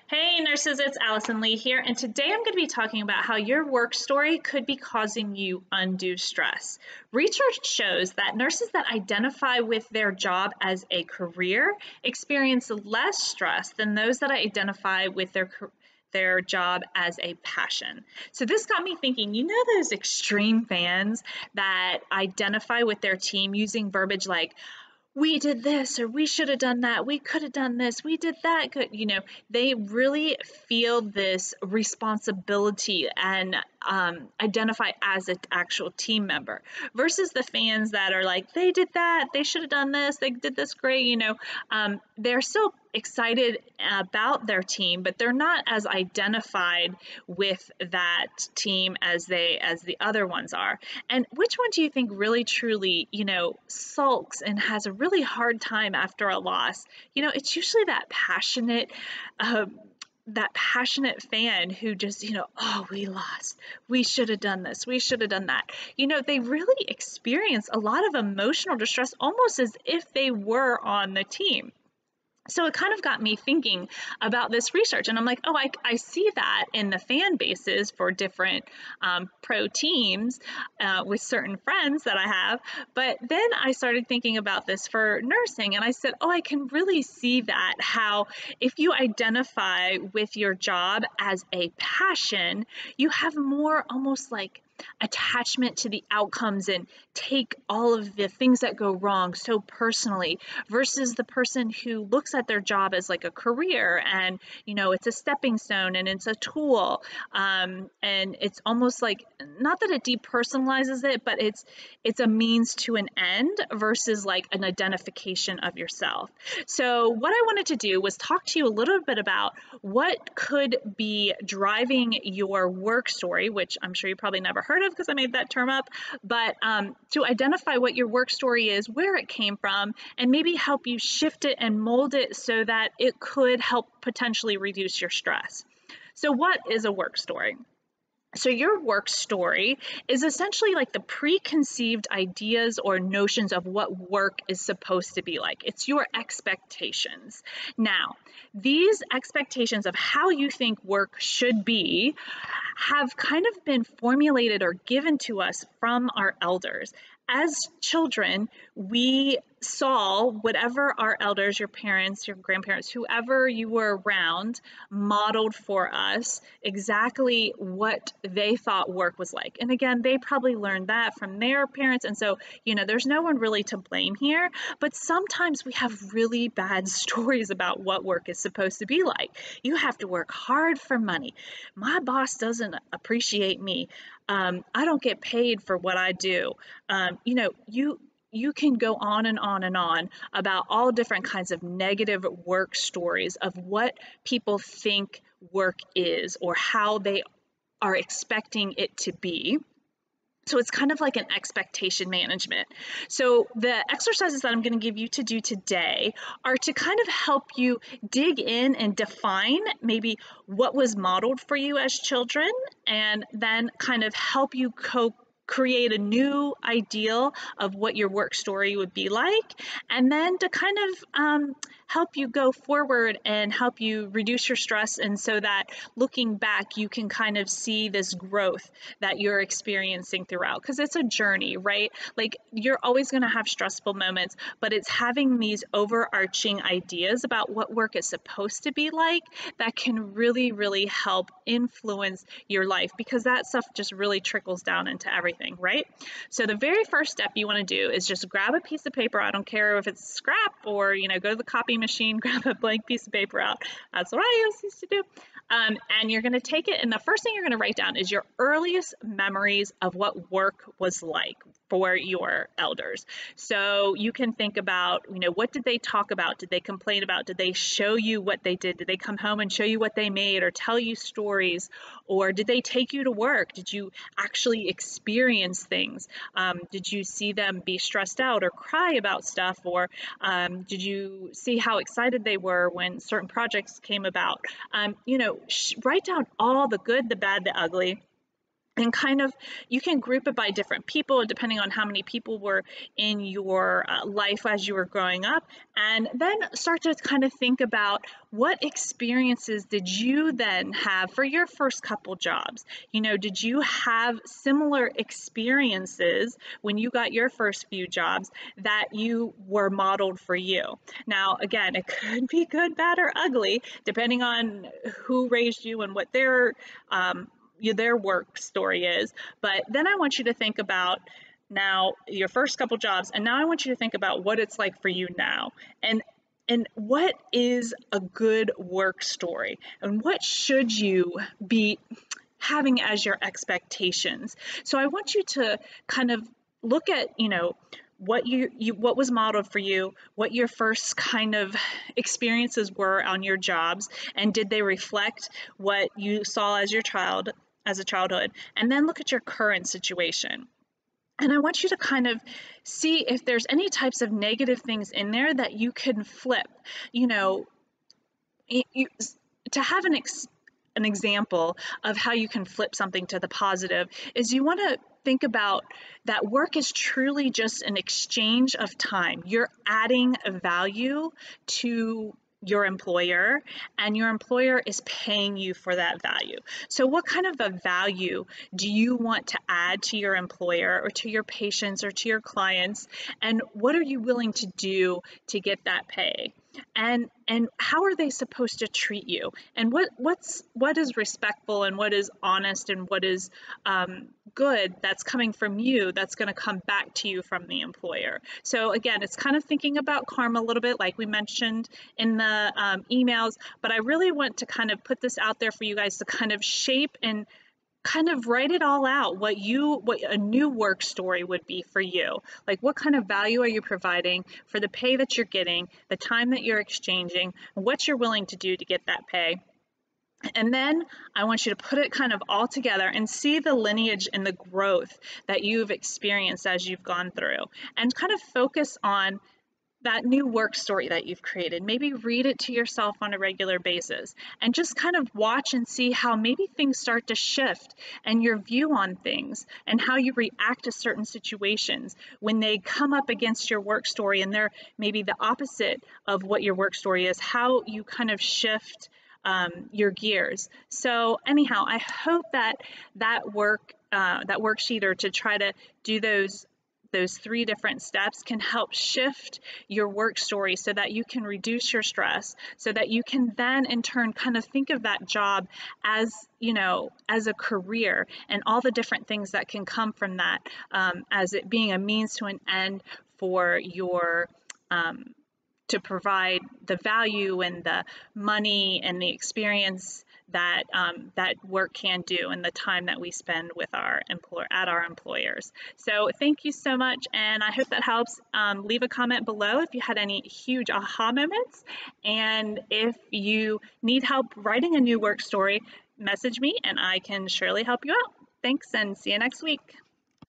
Hey nurses, it's Allison Lee here, and today I'm going to be talking about how your work story could be causing you undue stress. Research shows that nurses that identify with their job as a career experience less stress than those that identify with their job as a passion. So this got me thinking, those extreme fans that identify with their team using verbiage like we did this or we should have done that, we could have done this, we did that good, they really feel this responsibility and identify as an actual team member versus the fans that are like, they did that, they should have done this, they did this great. They're still excited about their team, but they're not as identified with that team as the other ones are. And which one do you think really truly, sulks and has a really hard time after a loss? It's usually that passionate fan who just, oh, we lost. We should have done this. We should have done that. They really experience a lot of emotional distress almost as if they were on the team. So it kind of got me thinking about this research, and I'm like, oh, I see that in the fan bases for different pro teams with certain friends that I have. But then I started thinking about this for nursing, and I said, oh, I can really see that, how if you identify with your job as a passion, you have more almost like attachment to the outcomes and take all of the things that go wrong so personally versus the person who looks at their job as like a career and it's a stepping stone and it's a tool, and it's almost like, not that it depersonalizes it, but it's a means to an end versus like an identification of yourself. So what I wanted to do was talk to you a little bit about what could be driving your work story, which I'm sure you probably never heard of because I made that term up, but to identify what your work story is, where it came from, and maybe help you shift it and mold it so that it could help potentially reduce your stress. So what is a work story? So your work story is essentially like the preconceived ideas or notions of what work is supposed to be like. It's your expectations. Now, these expectations of how you think work should be have kind of been formulated or given to us from our elders. As children, we saw whatever our elders, your parents, your grandparents, whoever you were around, modeled for us exactly what they thought work was like. And again, they probably learned that from their parents. And so, there's no one really to blame here. But sometimes we have really bad stories about what work is supposed to be like. You have to work hard for money. My boss doesn't appreciate me. I don't get paid for what I do. You can go on and on and on about all different kinds of negative work stories of what people think work is or how they are expecting it to be. So it's kind of like an expectation management. So the exercises that I'm going to give you to do today are to kind of help you dig in and define maybe what was modeled for you as children, and then kind of help you create a new ideal of what your work story would be like, and then to kind of help you go forward and help you reduce your stress, and so that looking back you can kind of see this growth that you're experiencing throughout, because it's a journey, right? Like, you're always going to have stressful moments, but it's having these overarching ideas about what work is supposed to be like that can really, really help influence your life, because that stuff just really trickles down into everything, right? So the very first step you want to do is just grab a piece of paper. I don't care if it's scrap or, go to the copy machine, grab a blank piece of paper out. That's what I used to do. And you're going to take it, and the first thing you're going to write down is your earliest memories of what work was like for your elders. So you can think about, what did they talk about? Did they complain about? Did they show you what they did? Did they come home and show you what they made or tell you stories? Or did they take you to work? Did you actually experience things? Did you see them be stressed out or cry about stuff? Or did you see how excited they were when certain projects came about? Write down all the good, the bad, the ugly. and kind of you can group it by different people depending on how many people were in your life as you were growing up, and then start to kind of think about what experiences did you then have for your first couple jobs. Did you have similar experiences when you got your first few jobs that you were modeled for you? Now again, it could be good, bad, or ugly depending on who raised you and what their work story is. But then I want you to think about now your first couple jobs, and now I want you to think about what it's like for you now, and what is a good work story, and what should you be having as your expectations. So I want you to kind of look at what was modeled for you, what your first kind of experiences were on your jobs, and did they reflect what you saw as a childhood, and then look at your current situation. And I want you to kind of see if there's any types of negative things in there that you can flip. To have an example of how you can flip something to the positive is you want to think about that work is truly just an exchange of time. You're adding a value to your employer, and your employer is paying you for that value. So what kind of a value do you want to add to your employer or to your patients or to your clients, and what are you willing to do to get that pay? And how are they supposed to treat you, and what is respectful and what is honest and what is good that's coming from you that's going to come back to you from the employer. So again, it's kind of thinking about karma a little bit like we mentioned in the emails, but I really want to kind of put this out there for you guys to kind of shape and kind of write it all out, what a new work story would be for you. Like, what kind of value are you providing for the pay that you're getting, the time that you're exchanging, what you're willing to do to get that pay. And then I want you to put it kind of all together and see the lineage and the growth that you've experienced as you've gone through, and kind of focus on that new work story that you've created. Maybe read it to yourself on a regular basis and just kind of watch and see how maybe things start to shift, and your view on things and how you react to certain situations when they come up against your work story and they're maybe the opposite of what your work story is, how you kind of shift your gears. So anyhow, I hope that worksheet, or to try to do those 3 different steps, can help shift your work story so that you can reduce your stress, so that you can then in turn kind of think of that job as, as a career, and all the different things that can come from that, as it being a means to an end for your to provide the value and the money and the experience that that work can do, and the time that we spend with our employers. So thank you so much, and I hope that helps. Leave a comment below if you had any huge aha moments, and if you need help writing a new work story, message me and I can surely help you out. Thanks, and see you next week.